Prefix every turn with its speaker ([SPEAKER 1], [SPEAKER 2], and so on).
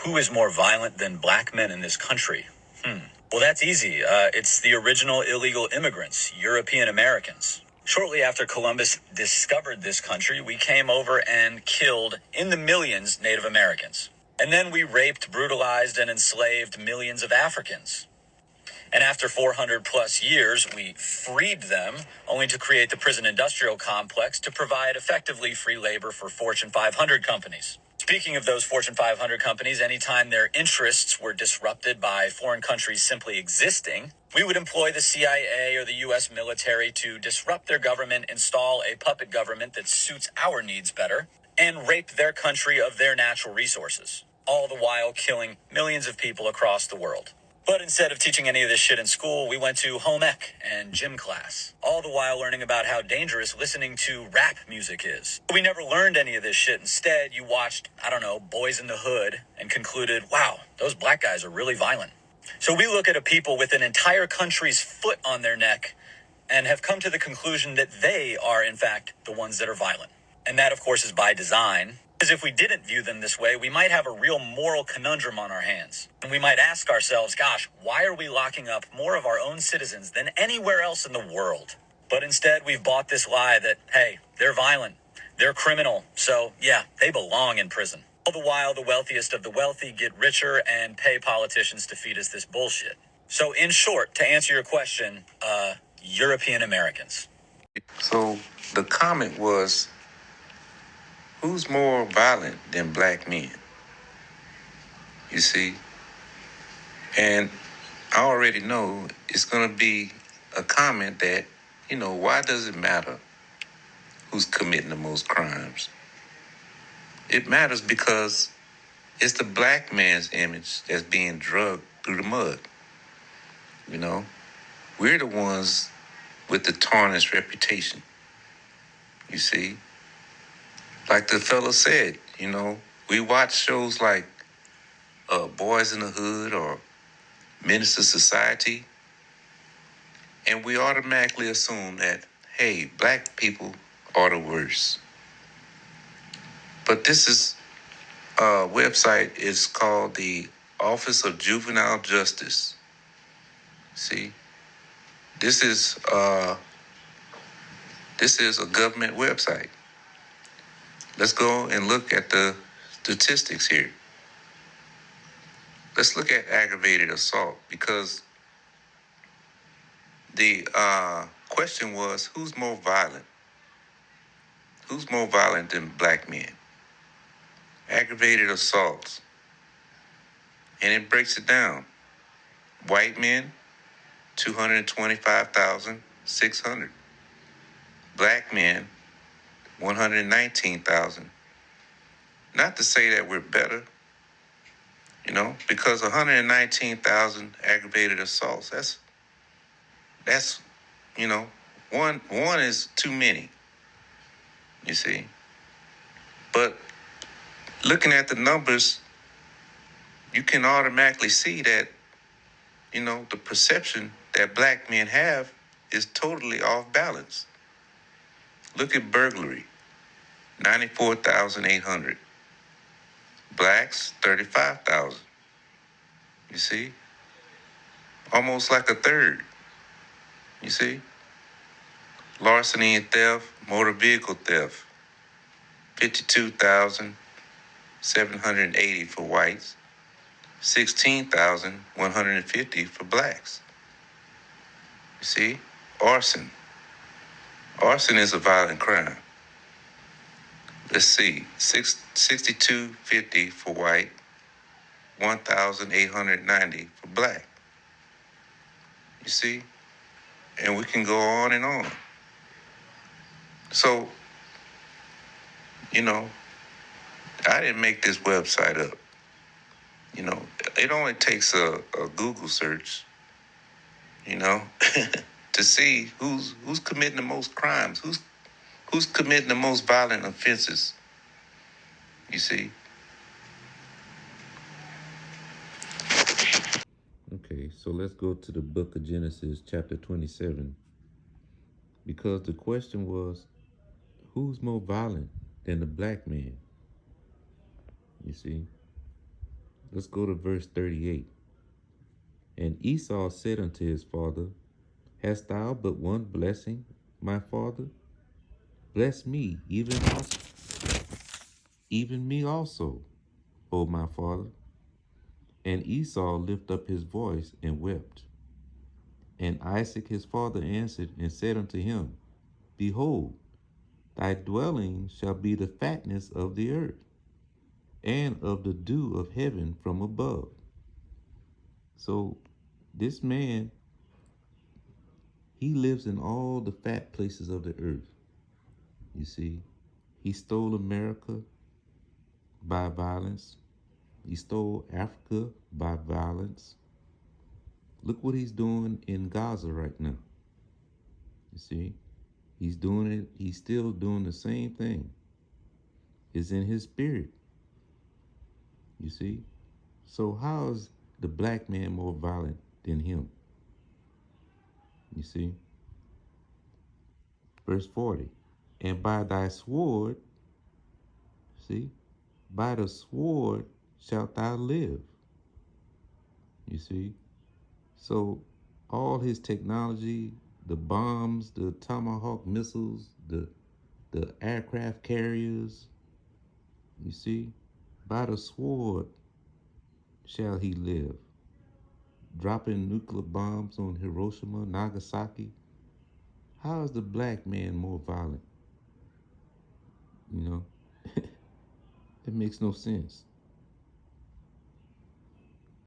[SPEAKER 1] Who is more violent than black men in this country? Well, that's easy. It's the original illegal immigrants, European Americans. Shortly after Columbus discovered this country, we came over and killed, in the millions, Native Americans. And then we raped, brutalized, and enslaved millions of Africans. And after 400 plus years, we freed them, only to create the prison industrial complex to provide effectively free labor for Fortune 500 companies. Speaking of those Fortune 500 companies, anytime their interests were disrupted by foreign countries simply existing, we would employ the CIA or the US military to disrupt their government, install a puppet government that suits our needs better, and rape their country of their natural resources, all the while killing millions of people across the world. But instead of teaching any of this shit in school, we went to home ec and gym class, all the while learning about how dangerous listening to rap music is. We never learned any of this shit. Instead, you watched, Boys in the Hood and concluded, wow, those black guys are really violent. So we look at a people with an entire country's foot on their neck and have come to the conclusion that they are, in fact, the ones that are violent. And that, of course, is by design. Because if we didn't view them this way, we might have a real moral conundrum on our hands. And we might ask ourselves, gosh, why are we locking up more of our own citizens than anywhere else in the world? But instead, we've bought this lie that, hey, they're violent, they're criminal, so yeah, they belong in prison. All the while, the wealthiest of the wealthy get richer and pay politicians to feed us this bullshit. So in short, to answer your question, European Americans.
[SPEAKER 2] So the comment was, who's more violent than black men? You see? And I already know it's going to be a comment that, why does it matter who's committing the most crimes? It matters because it's the black man's image that's being drugged through the mud. We're the ones with the tarnished reputation. You see? Like the fella said, we watch shows like Boys in the Hood or Minister Society, and we automatically assume that, hey, black people are the worst. But this website is called the Office of Juvenile Justice. See, this is a government website. Let's go and look at the statistics here. Let's look at aggravated assault, because the question was, who's more violent? Who's more violent than black men? Aggravated assaults. And it breaks it down. White men, 225,600. Black men, 119,000. Not to say that we're better, because 119,000 aggravated assaults, that's one is too many, you see. But looking at the numbers, you can automatically see that, the perception that black men have is totally off balance. Look at burglary, 94,800. Blacks, 35,000. You see? Almost like a third. You see? Larceny and theft, motor vehicle theft, 52,780 for whites, 16,150 for blacks. You see? Arson. Arson is a violent crime. Let's see, 6250 for white, 1,890 for black. You see? And we can go on and on. So, I didn't make this website up. It only takes a Google search, to see who's committing the most crimes, who's committing the most violent offenses. You see?
[SPEAKER 3] Okay, so let's go to the book of Genesis, chapter 27. Because the question was, who's more violent than the black man? You see? Let's go to verse 38. And Esau said unto his father, Hast thou but one blessing, my father? Bless me, even me also, O my father. And Esau lifted up his voice and wept. And Isaac his father answered and said unto him, Behold, thy dwelling shall be the fatness of the earth, and of the dew of heaven from above. So this man, he lives in all the fat places of the earth. You see, he stole America by violence. He stole Africa by violence. Look what he's doing in Gaza right now. You see, he's doing it. He's still doing the same thing. It's in his spirit. You see, so how is the black man more violent than him? You see, verse 40. And by thy sword, see, by the sword shalt thou live. You see, so all his technology, the bombs, the Tomahawk missiles, the aircraft carriers, you see, by the sword shall he live. Dropping nuclear bombs on Hiroshima, Nagasaki. How is the black man more violent? You know, it makes no sense.